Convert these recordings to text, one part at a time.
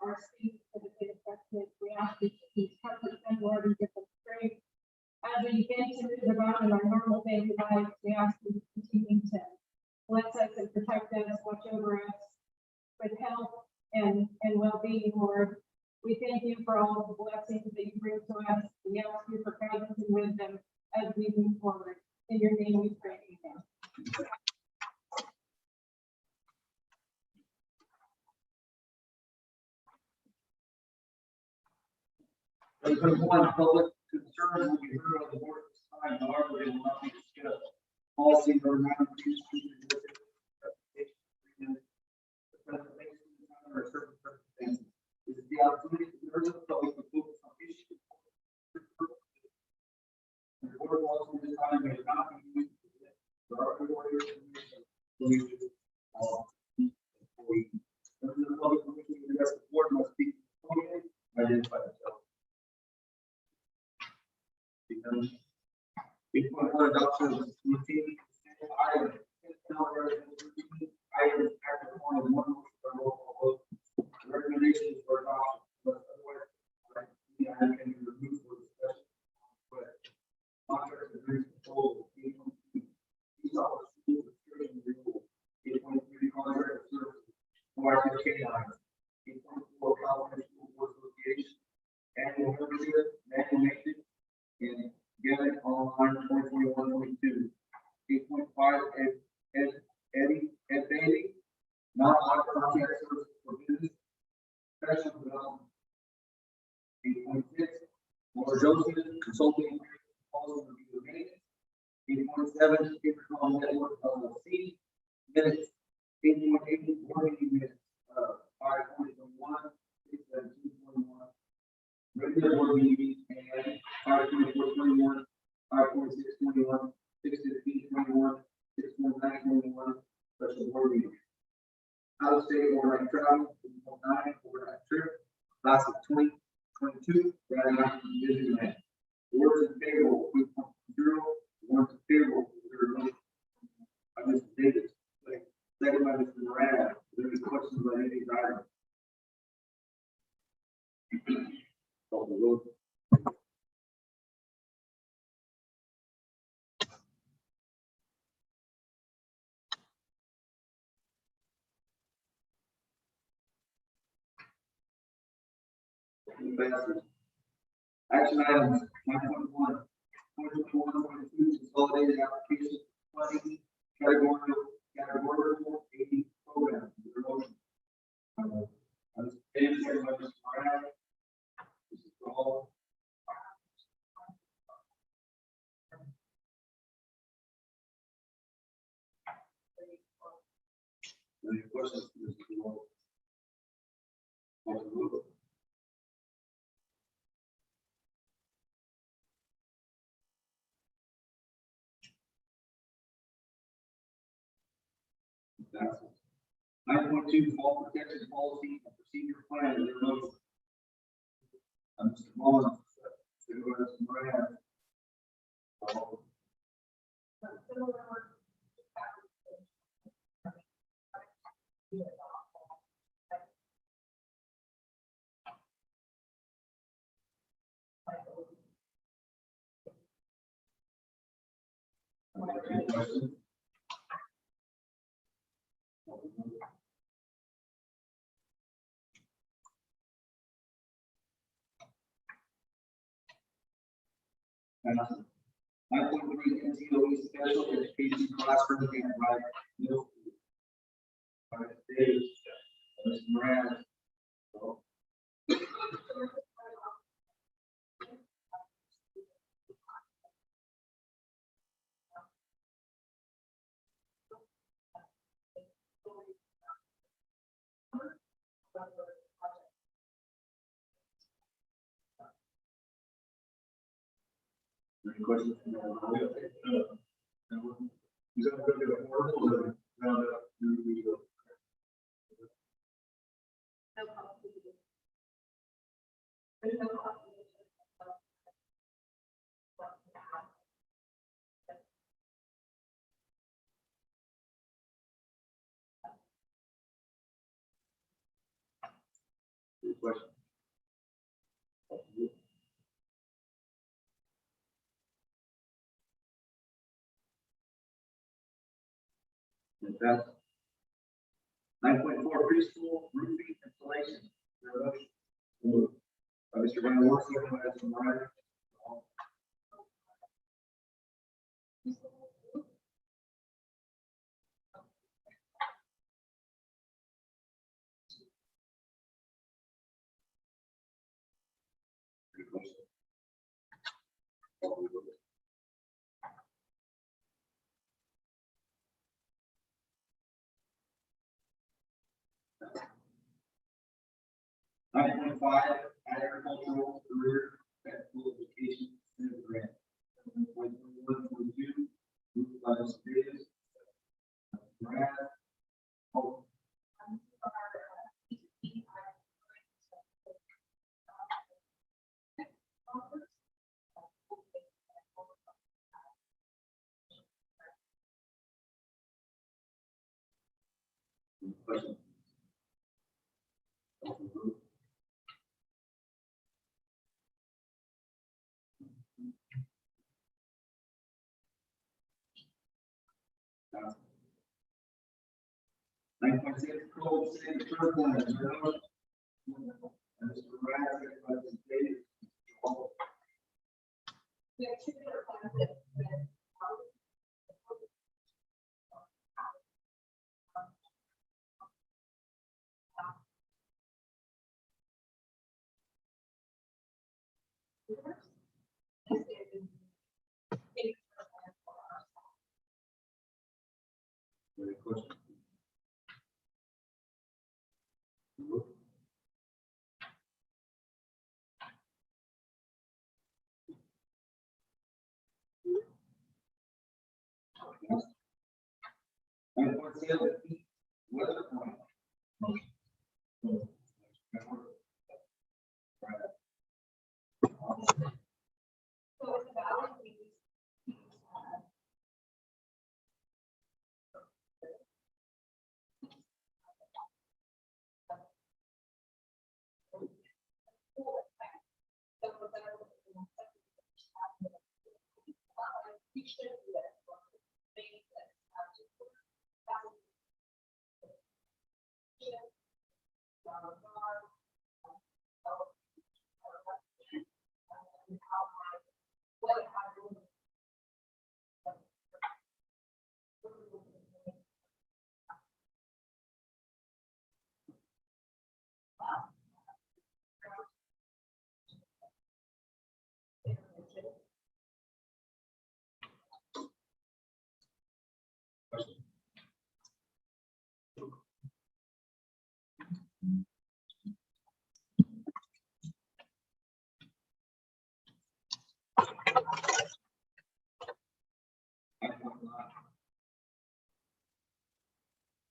Our students that have been affected, we ask that you comfort them, Lord, and give them strength. As we begin to move around in our normal daily lives, we ask you to continue to bless us and protect us, watch over us with health and well-being, Lord. We thank you for all the blessings that you bring to us. We ask you for guidance and wisdom as we move forward. In your name we pray, amen. Item 1, public concerns will be heard on the board at this time. However, they will not be discussed. Policy number 9, please keep your under certain circumstances. This is the opportunity for members of the public to focus on issues. The board also this time may not be used for our orders and members of the public wishing to address the board must speak clearly and identify themselves. 8.1 adoption of the routine item. Items acted upon in one motion by roll call vote. The recommendations for adoption, but otherwise, the item can be removed for discussion. Contract agreement proposal, 8.2, these are school restriction rule, 8.3, contract services, provided canine, 8.4, California School Board Association, annual membership, manual maintenance, and get it online 2021-22. 8.5, Ed Bailey, non-audit contract services for business, professional development. 8.6, Laura Joseph, consulting policy review of maintenance. 8.7, Intercom Network LLC, minutes. 8.8, board meeting minutes, 5.21, 6/17/21. Regular board meetings and 5.4/21, 5.6/21, 6/15/21, 6.9/21, special board meeting. Out of state overnight travel, 8.9, overnight trip, class of 2022, rather not visit event. Warrants and payroll, 3.0, warrants and payroll, 0. I Mr. Davis, second by Mr. Moran. Are there any questions about any of these items? Call the roll. Action items 9.1, 2021-22 consolidated application funding categorical 80 programs. Is there a motion? Mr. Davis, second by Mr. Moran. This is for all. Any questions? Mr. Wall? Call the roll. Passes. 9.2, fall protection policy and procedure plan. Is there a motion? Mr. Mullins, second by Mr. Moran. Any questions? 9.3 NCOE special education classroom and right middle school. All right, Dave, Mr. Moran. Any questions? Is that going to be affordable or not? No problem. There's no problem. Any questions? With that, 9.4 preschool roofing installation. Is there a motion? Moved. By Mr. Van Wert, second by Mr. Meyer. Any questions? 9.5 agricultural career technical education incentive grant. 1.1.2, moved by Mr. Davis. Moran. Oh, any questions? Nine point six, code six, first line, is there a motion? Mr. Moran, second by Mr. Davis. We have two different plans that. Any questions? 9.7, weather point. Motion. Moved. So it's about,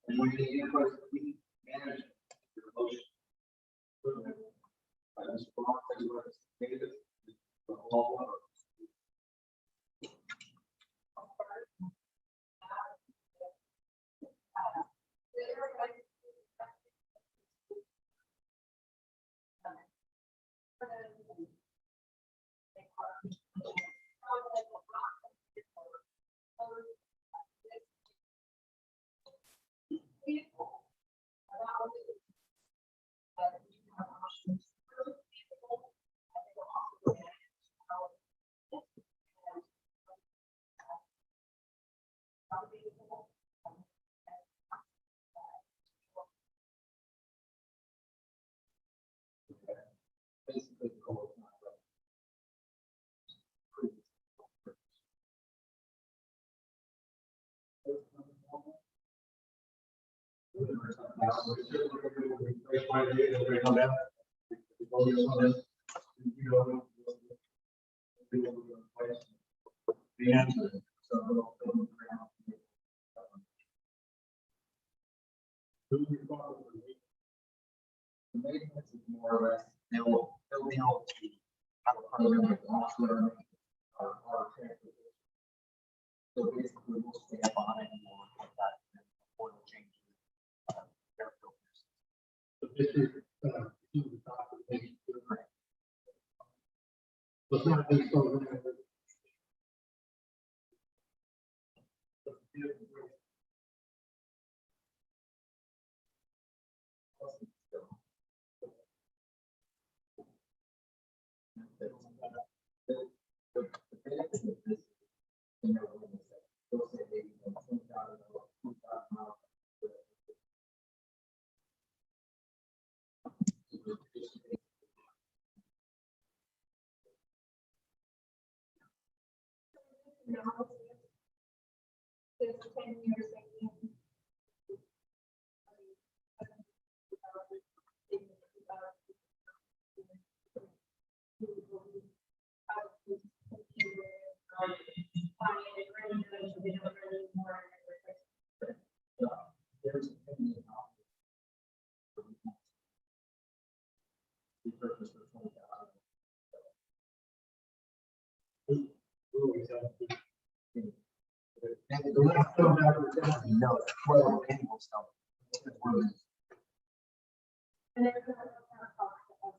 And when you input, we manage your motion. By Mr. Brown, second by Mr. Davis. The whole one. about the Dpol. Basically, the goal is not like. The maintenance is more or less, they'll be able to have a program that wants to learn our transportation. So basically, we'll stay up on it and we'll report that before the change. Their filters. But this is, the top of the page. So it's not based on that. The benefit of this, you know, when they say, they'll say maybe $20,000, $2,000. Since 10 years, There's a penny in office. We purchased for $20,000. And the last one, no, well, annual stuff. and there's a cost to us.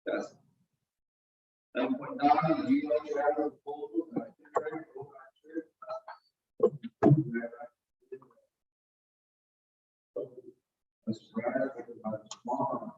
Yes. 7.9, do you like to have a proposal? Mr. Brad, Mom.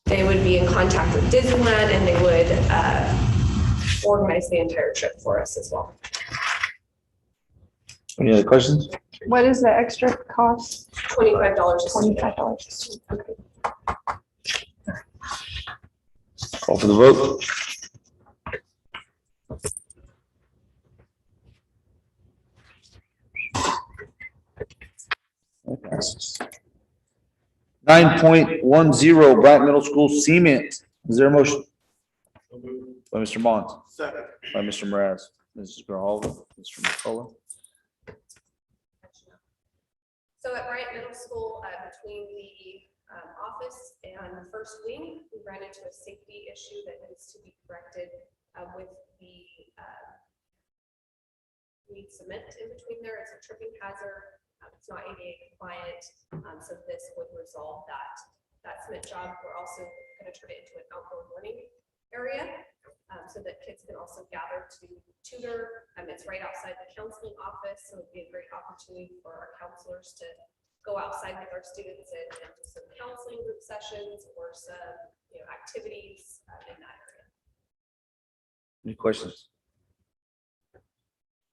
They would be in contact with Disneyland and they would organize the entire trip for us as well. Any other questions? What is the extra cost? $25. $25. Okay. Call for the vote. That passes. 9.10 Bryant Middle School cement. Is there a motion? By Mr. Mont. Second. By Mr. Mraz. Mrs. Gerhol, Mr. McCullough. So at Bryant Middle School, between the office and the first wing, we ran into a safety issue that needs to be corrected with the need cement in between there. It's a tripping hazard. It's not ADA compliant, so this would resolve that cement job. We're also going to turn it into an outdoor learning area so that kids can also gather to tutor. It's right outside the counseling office, so it'd be a great opportunity for our counselors to go outside with our students and do some counseling group sessions or some, activities in that area. Any questions?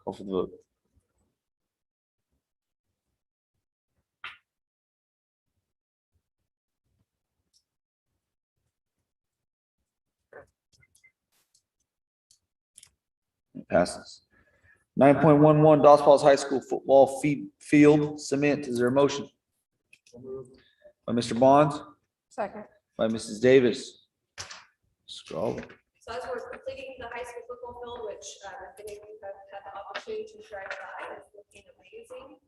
Call for the vote. It passes. 9.11 Dawes High School football field cement. Is there a motion? By Mr. Bond, Second. by Mrs. Davis. Scroll. So as we're completing the high school football field, which if any of you have had the opportunity to drive by, it's looking amazing.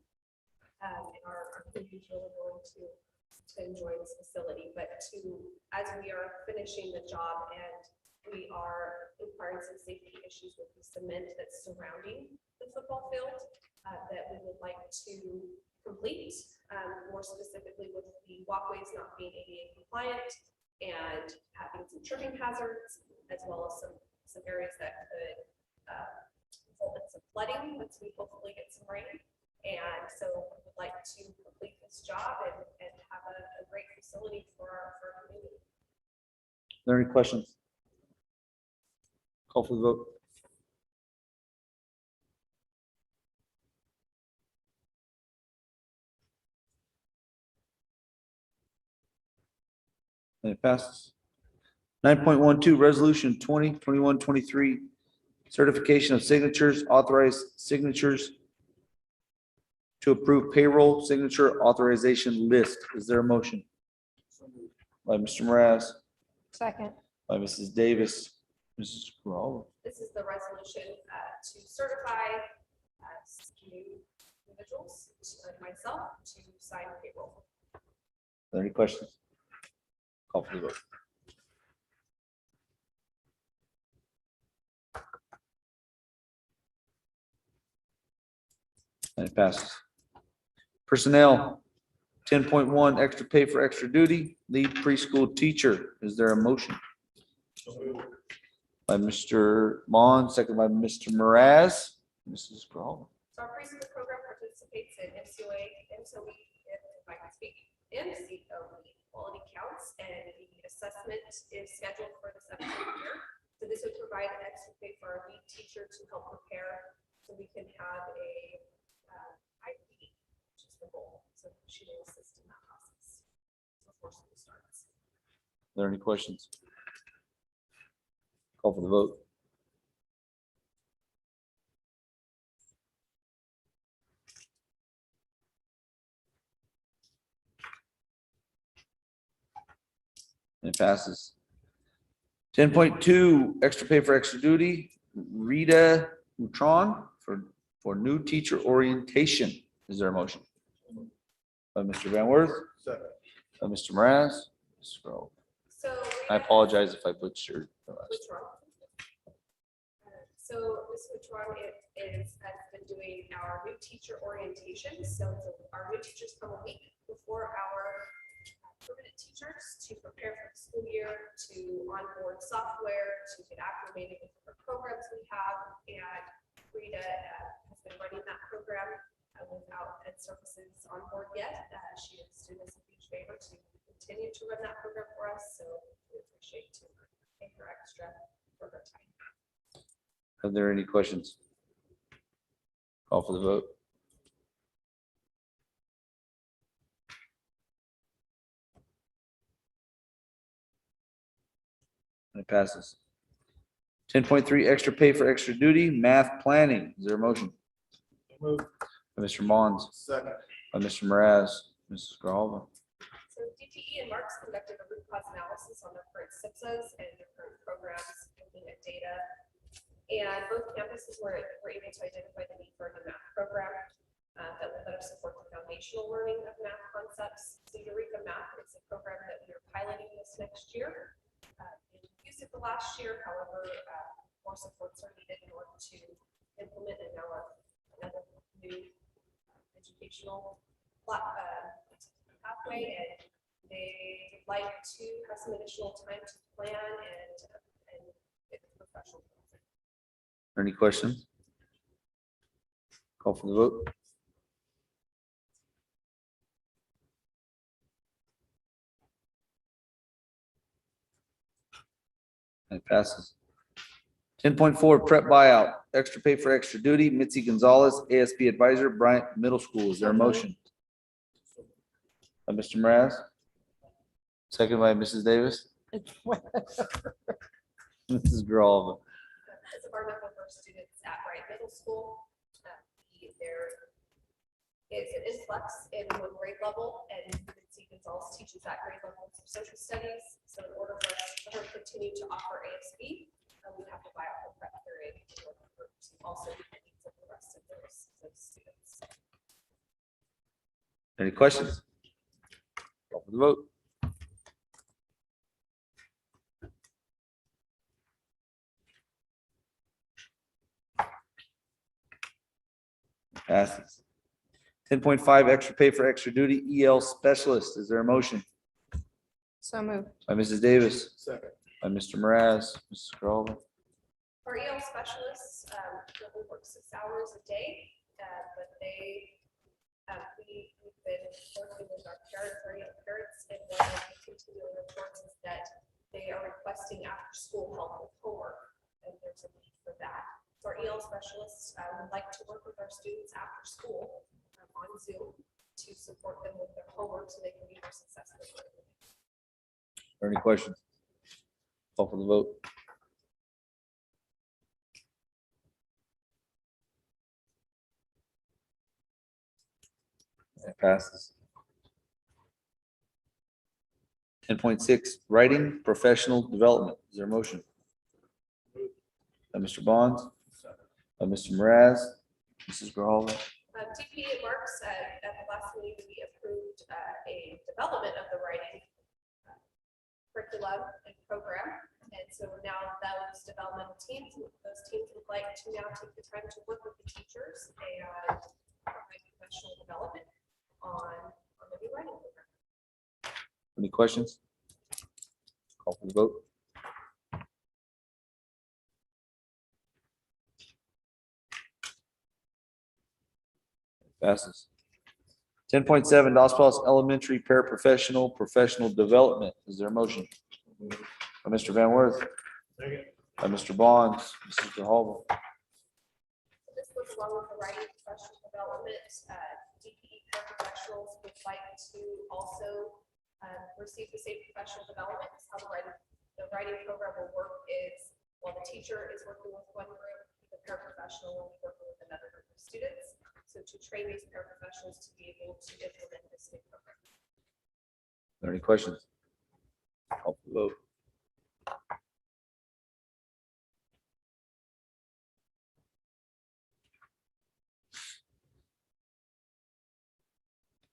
And our community is really going to enjoy this facility, but as we are finishing the job and we are inquiring some safety issues with the cement that's surrounding the football field that we would like to complete, more specifically with the walkways not being ADA compliant and having some tripping hazards, as well as some areas that could result in some flooding once we hopefully get some rain. And so we would like to complete this job and have a great facility for our community. Are there any questions? Call for the vote. And it passes. 9.12 Resolution 2021-23 certification of signatures, authorized signatures to approve payroll signature authorization list. Is there a motion? By Mr. Mraz, Second. by Mrs. Davis, Mrs. Corral. This is the resolution to certify new individuals, like myself, to sign payroll. Are there any questions? Call for the vote. And it passes. Personnel, 10.1 extra pay for extra duty, lead preschool teacher. Is there a motion? By Mr. Bond, second by Mr. Mraz. Mrs. Corral. So our preschool program participates in MCOE, if I can speak, MCOE quality counts, and the assessment is scheduled for this upcoming year. So this would provide extra pay for our lead teacher to help prepare, so we can have a IP, which is the goal. So she will assist in that process before school starts. Are there any questions? Call for the vote. And it passes. 10.2 extra pay for extra duty, Rita Utron for new teacher orientation. Is there a motion? By Mr. Van Worth, Second. by Mr. Mraz. Scroll. So I apologize if I butchered the last. Which one? So Ms. Witron has been doing our new teacher orientation. So our new teachers come a week before our permanent teachers to prepare for the school year, to onboard software, to get acclimated with the programs we have. And Rita has been running that program without Ed Services on board yet. She is doing us a huge favor to continue to run that program for us. So we appreciate to pay her extra for her time. Are there any questions? Call for the vote. And it passes. 10.3 extra pay for extra duty, math planning. Is there a motion? Move. By Mr. Mons, Second. by Mr. Mraz, Mrs. Grijalva. So DTE and Marks conducted a root cause analysis on their current SIPSAs and their current programs, looking at data. And both campuses were able to identify the need for a math program that will better support the foundational learning of math concepts. So Eureka Math is a program that we are piloting this next year. We used it the last year, however, more supports are needed in order to implement another new educational pathway, and they like to have some additional time to plan and get professional. Any questions? Call for the vote. It passes. 10.4 prep buyout, extra pay for extra duty, Mitzi Gonzalez, ASB advisor, Bryant Middle School. Is there a motion? By Mr. Mraz. Second by Mrs. Davis. Mrs. Grawl. As a part of our students at Wright Middle School, there is an influx in one grade level, and Nancy Gonzalez teaches that grade level for social studies. So in order for us for her to continue to offer ASB, we have to buy out the prep period in order for her to also meet the needs of the rest of those students. Any questions? Call for the vote. Passes. 10.5 extra pay for extra duty, EL specialist. Is there a motion? So moved. By Mrs. Davis, Second. by Mr. Mraz, Mrs. Grawl. Our EL specialists only work 6 hours a day, but we've been working with our parents, and one of the continuing reports is that they are requesting after-school help with homework, and there's a need for that. So our EL specialists would like to work with our students after school on Zoom to support them with their homework so they can be more successful. Any questions? Call for the vote. That passes. 10.6 writing professional development. Is there a motion? By Mr. Bonds, by Mr. Mraz, Mrs. Grawl. TP and Marks at the last meeting, we approved a development of the writing curriculum and program. And so now those developmental teams, those teams would like to now take the time to work with the teachers and provide professional development on the new writing program. Any questions? Call for the vote. Passes. 10.7 Dos Passos Elementary Paraprofessional Professional Development. Is there a motion? By Mr. Van Worth, Second. by Mr. Bonds, Mrs. Grawl. This was along with the writing professional development. DPE paraprofessionals would like to also receive the same professional development. How the writing program will work is while the teacher is working with one group, the paraprofessional will be working with another group of students. So to train these paraprofessionals to be able to implement this new program. Are there any questions? Call for the vote.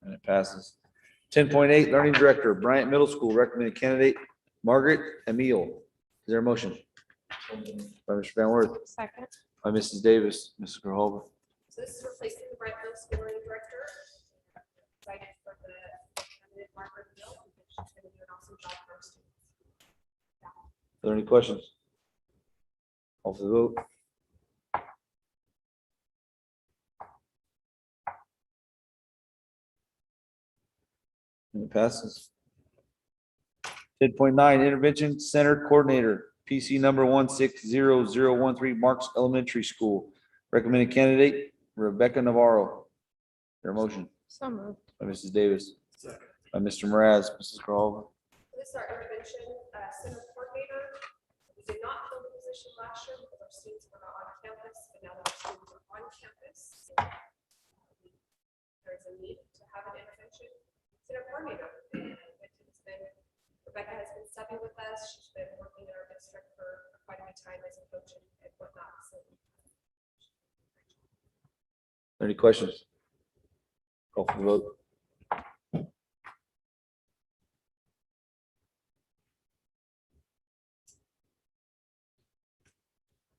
And it passes. 10.8 Learning Director, Bryant Middle School, recommended candidate Margaret Emile. Is there a motion? By Mr. Van Worth, Second. by Mrs. Davis, Mrs. Grawl. So this is replacing the Brent Middle School learning director. Excited for the candidate Margaret Mill, she's going to do an awesome job for our students. Are there any questions? Call for the vote. And it passes. 10.9 Intervention Center Coordinator, PC number 160013, Marks Elementary School. Recommended candidate Rebecca Navarro. Their motion So moved. by Mrs. Davis, Second. by Mr. Mraz, Mrs. Grawl. This is our intervention center coordinator. We did not fill the position last year because our students were not on campus, but now that our students are on campus, there's a need to have an intervention center coordinator. Rebecca has been subbing with us. She's been working in our district for quite a bit of time as a coach and whatnot. So Any questions? Call for the vote.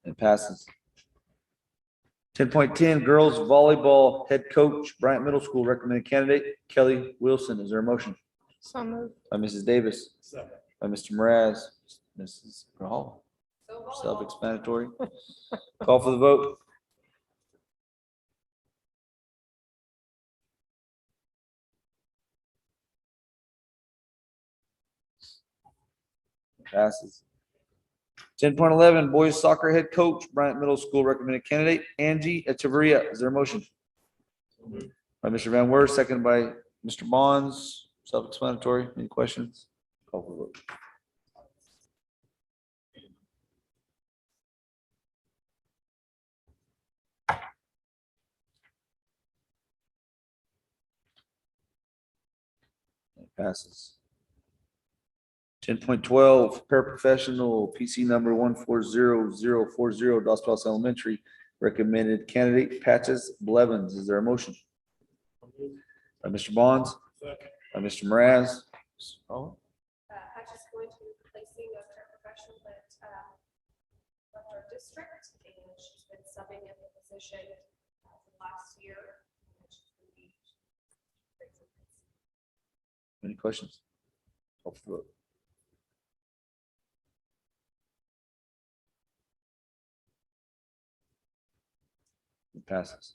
It passes. 10.10 Girls Volleyball Head Coach, Bryant Middle School, recommended candidate Kelly Wilson. Is there a motion? So moved. By Mrs. Davis, Second. by Mr. Mraz, Mrs. Grawl. so volleyball. Self-explanatory. Call for the vote. Passes. 10.11, boys soccer head coach, Bryant Middle School, recommended candidate, Angie Echeverria. Is there a motion? By Mr. Van Wert, seconded by Mr. Bonds. Self-explanatory. Any questions? Call for the vote. It passes. 10.12, paraprofessional, PC number 140040, Dos Passos Elementary, recommended candidate, Patches Blevins. Is there a motion? By Mr. Bonds, by Mr. Mraz. Oh, Patch is going to be replacing a paraprofessional that left our district, and she's been subbing in the position for the last year. And she's gonna be great service. any questions? Call for the vote. It passes.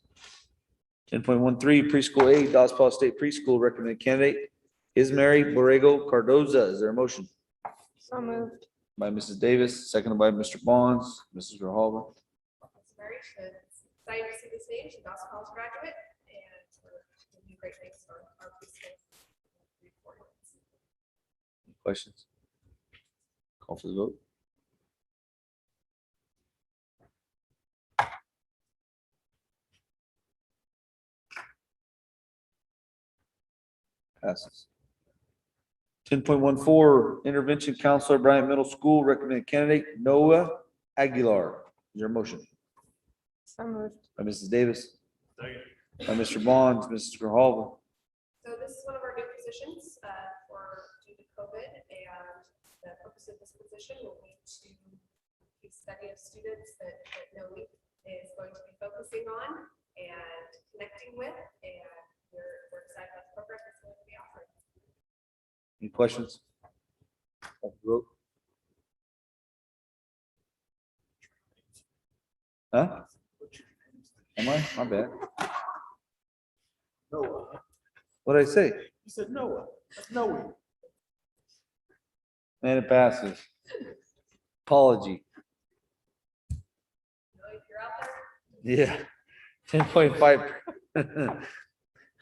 10.13, preschool aide, Dos Passos State Preschool, recommended candidate, Ismary Borrego Cardoza. Is there a motion? So moved. By Mrs. Davis, seconded by Mr. Bonds. Mrs. Grijalva. It's very excited to see this name. She's an Dawson College graduate, and we're going to do great things for our preschool. Any questions? Call for the vote. Passes. 10.14, intervention counselor, Bryant Middle School, recommended candidate, Noah Aguilar. Is there a motion? So moved. By Mrs. Davis. By Mr. Bonds, Mrs. Grijalva. So this is one of our new positions for due to COVID, and the purpose of this position will be to keep study of students that NOE is going to be focusing on and connecting with, and we're excited about the program that's going to be offered. Any questions? Call for the vote. Huh? Am I? My bad. Noah. What did I say? You said Noah. That's Noah. And it passes. Apology. You know, if you're out there, Yeah. 10.5.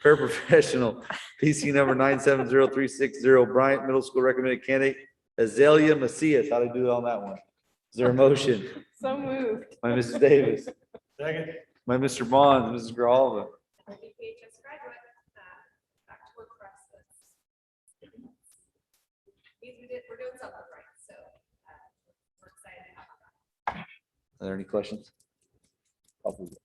Paraprofessional, PC number 970360, Bryant Middle School, recommended candidate, Azalea Macias. How to do it on that one? Is there a motion? So moved. By Mrs. Davis. Second. By Mr. Bonds, Mrs. Grijalva. a BPHS graduate, back to work for us. We're doing something right, so we're excited about that. Are there any questions? Call for the vote.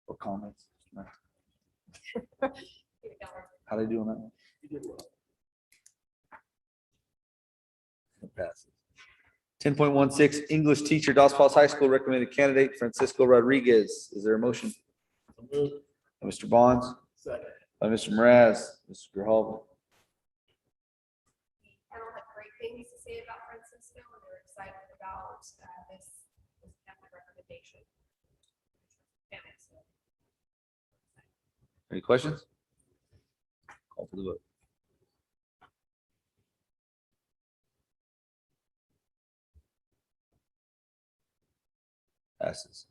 Or comments? No. Keep it going. How they do on that one? You did well. It passes. 10.16, English teacher, Dos Passos High School, recommended candidate, Francisco Rodriguez. Is there a motion? So moved. By Mr. Bonds, Second. by Mr. Mraz, Mr. Grijalva. The panel had great things to say about Francisco, and they're excited about this recommendation. Family, so. Any questions? Call for the vote. Passes.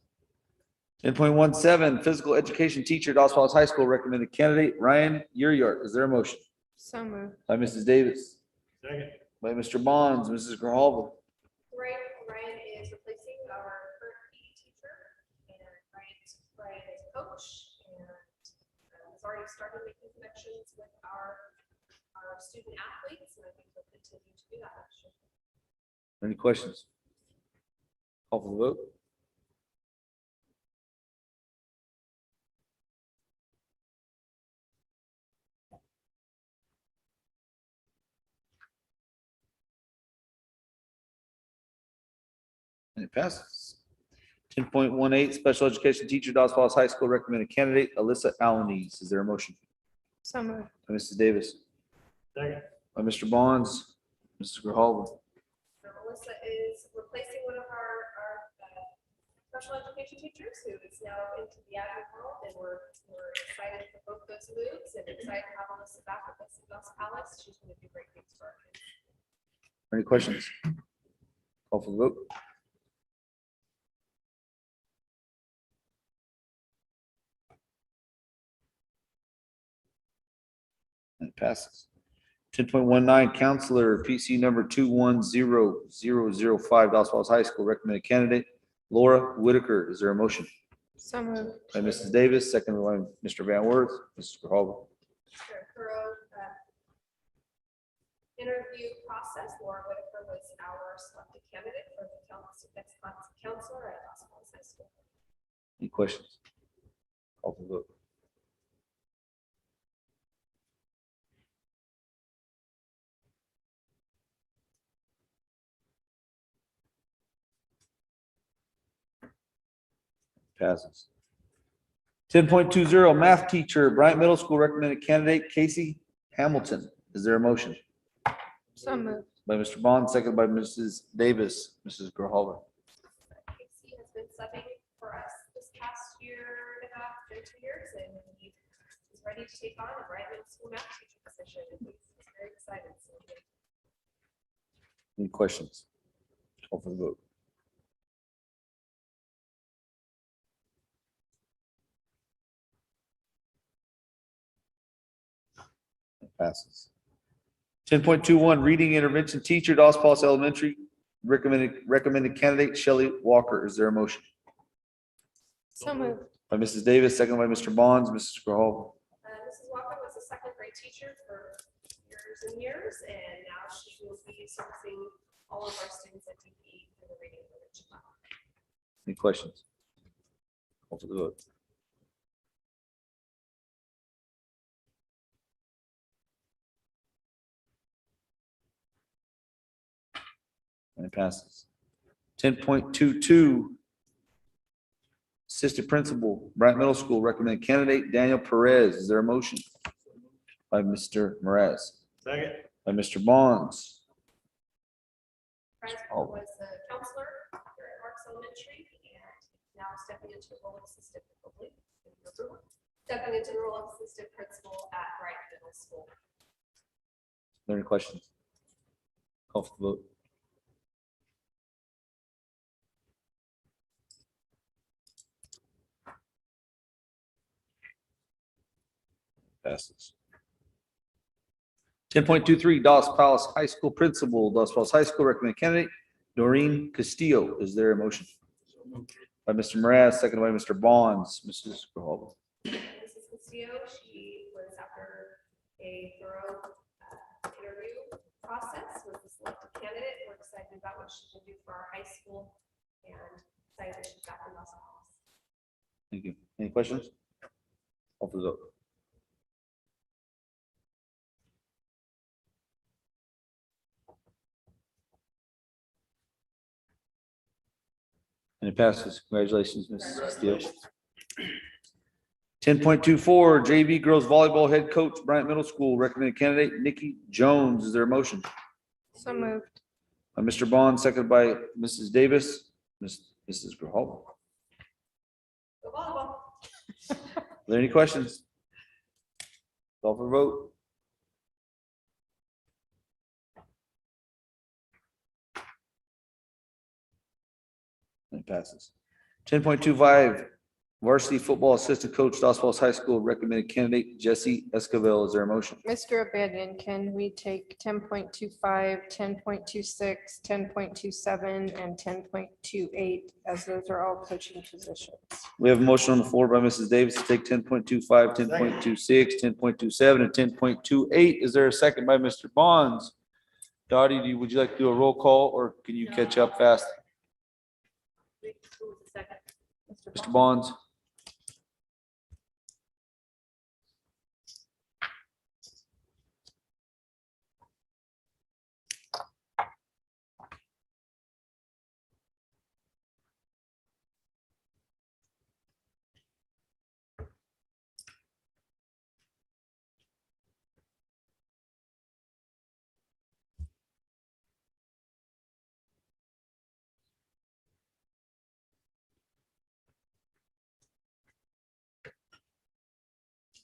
10.17, physical education teacher, Dos Passos High School, recommended candidate, Ryan Uriart. Is there a motion? So moved. By Mrs. Davis, Second. by Mr. Bonds, Mrs. Grijalva. Ryan is replacing our current PE teacher, and Ryan is a coach, and has already started making connections with our student athletes, and I think he'll continue to do that next year. Any questions? Call for the vote. And it passes. 10.18, special education teacher, Dos Passos High School, recommended candidate, Alyssa Alanis. Is there a motion? So moved. By Mrs. Davis, Second. by Mr. Bonds, Mrs. Grijalva. Melissa is replacing one of our special education teachers who is now into the admin world, and we're excited for both those moves and excited to have Melissa back with us in Los Alice. She's going to do great things for our kids. Any questions? Call for the vote. And it passes. 10.19, Counselor, PC number 210005, Dos Falls High School, recommended candidate Laura Whitaker. Is there a motion? So moved. By Mrs. Davis, second by Mr. Van Wert. Mrs. Grijalva. After a thorough interview process, Laura Whitaker was our selected candidate for the next counselor at Los Falls High School. Any questions? Call for the vote. Passes. 10.20, math teacher, Bryant Middle School, recommended candidate Casey Hamilton. Is there a motion? So moved. By Mr. Bond, second by Mrs. Davis. Mrs. Grijalva. Casey has been subbing for us this past year and a half, 2 years, and he is ready to take on a Bryant Middle School math teacher position. And he's very excited. So Any questions? Call for the vote. It passes. 10.21, reading intervention teacher, Dos Falls Elementary, recommended candidate Shelley Walker. Is there a motion? So moved. By Mrs. Davis, second by Mr. Bonds. Mrs. Grijalva. Mrs. Walker was a second grade teacher for years and years, and now she will be servicing all of our students at DPE for the reading intervention lab. Any questions? Call for the vote. And it passes. 10.22, assistant principal, Bryant Middle School, recommended candidate Daniel Perez. Is there a motion? By Mr. Perez. Second. By Mr. Bonds. Franz Oh. was a counselor here at Marks Elementary, and now stepping into the role of assistant, hopefully, stepping into the role of assistant principal at Brighton Middle School. Are there any questions? Call for the vote. Passes. 10.23, Dos Palace High School Principal, Dos Palace High School, recommended candidate Doreen Castillo. Is there a motion? By Mr. Mraz, second by Mr. Bonds. Mrs. Grijalva. Mrs. Castillo, she was after a thorough interview process, was the selected candidate. We're excited about what she can do for our high school and excited that she's back in Los Angeles. Thank you. Any questions? Call for the vote. And it passes. Congratulations, Mrs. Steele. 10.24, JV girls volleyball head coach, Bryant Middle School, recommended candidate Nikki Jones. Is there a motion? So moved. By Mr. Bond, seconded by Mrs. Davis. Mrs. Grijalva. Go volleyball. Are there any questions? Call for a vote. And it passes. 10.25, varsity football assistant coach, Dos Falls High School, recommended candidate Jesse Escovel. Is there a motion? Mr. Abedian, can we take 10.25, 10.26, 10.27, and 10.28, as those are all coaching positions? We have a motion on the floor by Mrs. Davis to take 10.25, 10.26, 10.27, and 10.28. Is there a second by Mr. Bonds? Dottie, would you like to do a roll call, or can you catch up fast? Who was the second? Mr. Bonds?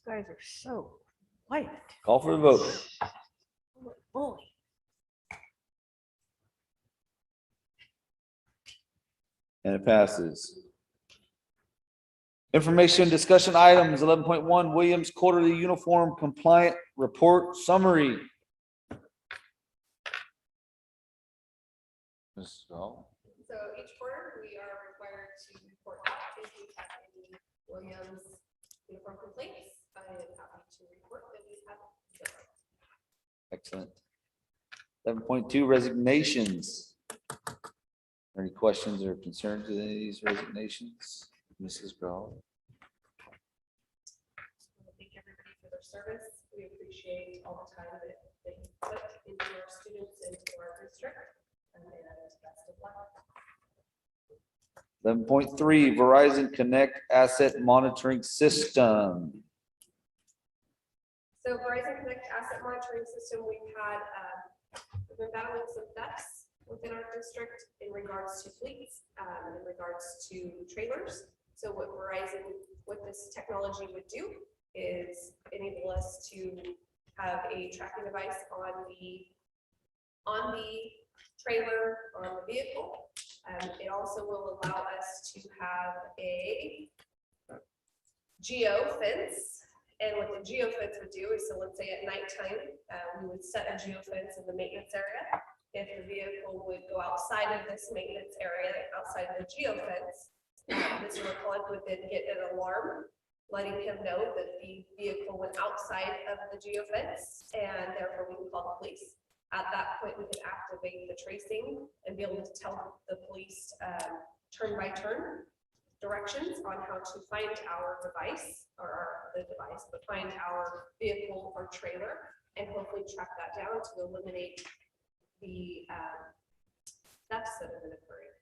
You guys are so quiet. Call for the vote. Bully. And it passes. Information discussion items, 11.1, Williams Quarterly Uniform Compliant Report Summary. Mrs. Hall? So each quarter, we are required to report out if we have any Williams uniform complaints. I am happy to report that we have zero. Excellent. 11.2, resignations. Any questions or concerns with any of these resignations? Mrs. Grau? Thank everybody for their service. We appreciate all the time that they put into our students, into our district, and best of luck. 11.3, Verizon Connect Asset Monitoring System. So Verizon Connect Asset Monitoring System, we've been battling some thefts within our district in regards to fleets, in regards to trailers. So what this technology would do is enable us to have a tracking device on the trailer, on the vehicle. It also will allow us to have a geo fence. And what the geo fence would do is, so let's say at nighttime, we would set a geo fence in the maintenance area. If the vehicle would go outside of this maintenance area, outside of the geo fence, Mr. McCullough would then get an alarm, letting him know that the vehicle went outside of the geo fence, and therefore we can call the police. At that point, we can activate the tracing and be able to tell the police turn by turn directions on how to find our device, but find our vehicle or trailer, and hopefully track that down to eliminate the thefts that have been occurring.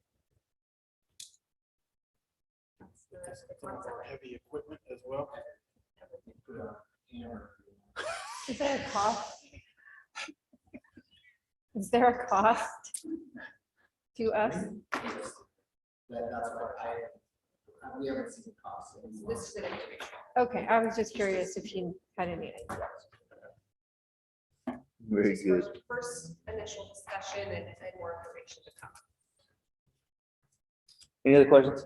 That's the rest of the concept. Heavy equipment as well. Is there a cost? Is there a cost to us? That's what we haven't seen costs. This is an information. Okay, I was just curious if you had any. Very Just good. First initial discussion and more information to come. Any other questions?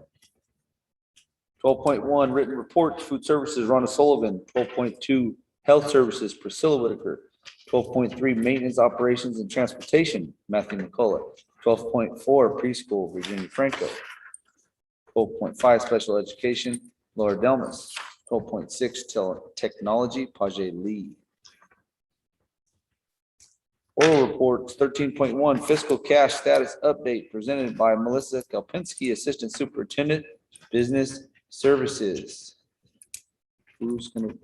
12.1, written reports, food services, Rhonda Sullivan. 12.2, health services, Priscilla Whitaker. 12.3, maintenance, operations, and transportation, Matthew McCullough. 12.4, preschool, Virginia Franco. 12.5, special education, Laura Delmas. 12.6, technology, Pajay Lee. Oral reports, 13.1, fiscal cash status update presented by Melissa Kalpinski, Assistant Superintendent, Business Services. Who's gonna?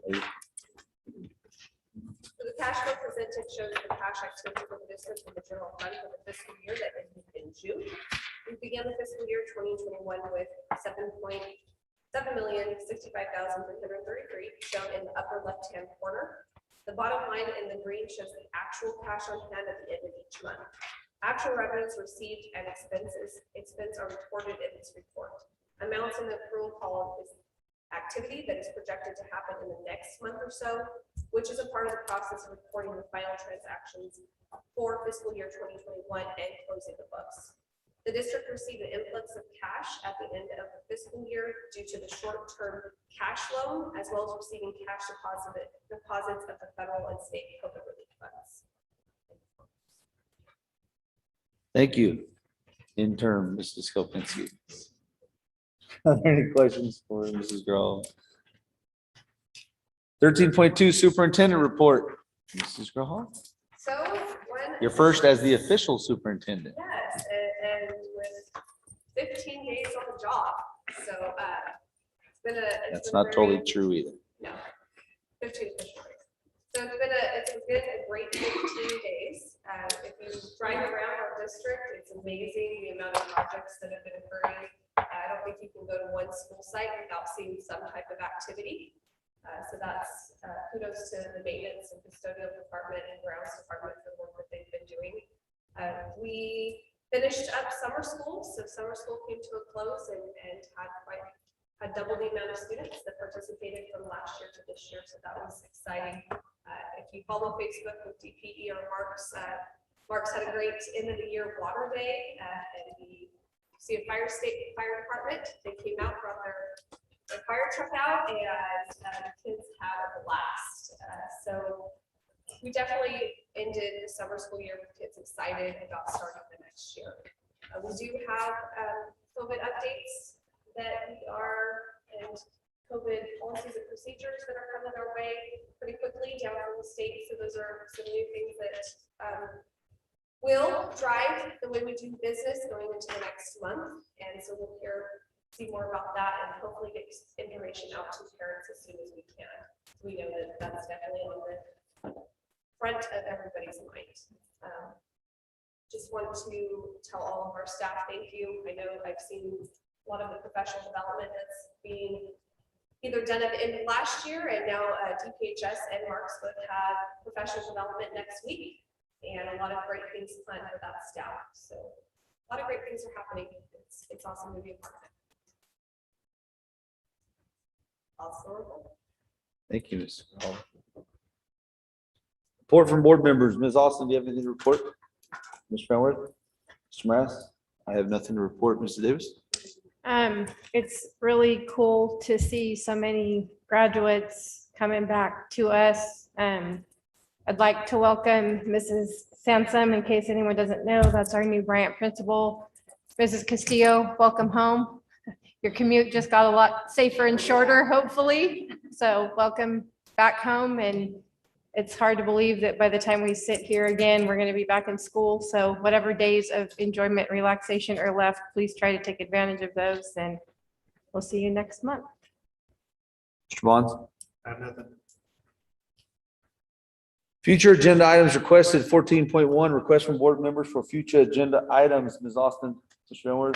So the cash flow presented shows the cash activity for the district and the general fund for the fiscal year that ended in June. We began the fiscal year 2021 with $7,065,333 shown in the upper left-hand corner. The bottom line in the green shows the actual cash on hand at the end of each month. Actual revenues received and expense are reported in this report. Amounts in the accrual column is activity that is projected to happen in the next month or so, which is a part of the process of reporting the final transactions for fiscal year 2021 and closing the books. The district received an influx of cash at the end of the fiscal year due to the short-term cash loan, as well as receiving cash deposits of the federal and state COVID relief funds. Thank you, intern, Mrs. Kalpinski. Are there any questions for Mrs. Grau? 13.2, superintendent report, Mrs. Grau. So You're first as the official superintendent. Yes, and with 15 days on the job, so it's been That's been not totally very- true either. No, 15 official days. So it's been a great 15 days. If you drive around our district, it's amazing the amount of projects that have been occurring. I don't think you can go to one school site without seeing some type of activity. So that's kudos to the maintenance and custodial department and grounds department for the work that they've been doing. We finished up summer school, so summer school came to a close and had double the amount of students that participated from last year to this year, so that was exciting. If you follow Facebook with DPE or Mark's had a great end of the year water day, and he see a fire department. They came out, brought their fire truck out, and the kids had a blast. So we definitely ended the summer school year with kids excited about starting the next year. We do have COVID updates that we are, and COVID policies and procedures that are coming our way pretty quickly down from the state. So those are some new things that will drive the way we do business going into the next month. And so we'll see more about that and hopefully get information out to parents as soon as we can. We know that that's definitely on the front of everybody's mind. Just want to tell all of our staff, thank you. I know I've seen a lot of the professional development that's being either done at the end of last year, and now DPHS and Marks both have professional development next week, and a lot of great things planned for that staff. So a lot of great things are happening. It's awesome to be a part of it. Also. Thank you, Ms. Hall. Report from board members. Ms. Austin, do you have anything to report? Mr. Fenworth? Mr. Mass? I have nothing to report. Mr. Davis? It's really cool to see so many graduates coming back to us. I'd like to welcome Mrs. Sansom, in case anyone doesn't know, that's our new branch principal. Mrs. Castillo, welcome home. Your commute just got a lot safer and shorter, hopefully. So welcome back home. And it's hard to believe that by the time we sit here again, we're going to be back in school. So whatever days of enjoyment, relaxation are left, please try to take advantage of those, and we'll see you next month. Mr. Bonds? I have nothing. Future agenda items requested 14.1, request from board members for future agenda items. Ms. Austin, Mr. Fenworth,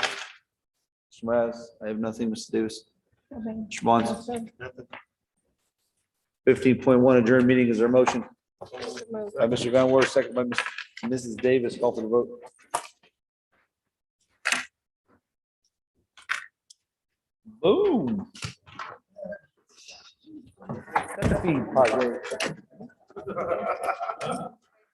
Mr. Mraz, I have nothing. Mr. Davis, Mr. Bonds. Nothing. 15.1 adjourned meeting. Is there a motion? Move. By Mr. Van Wert, second by Mrs. Davis. Call for the vote. Boom. That's a feed pot, right?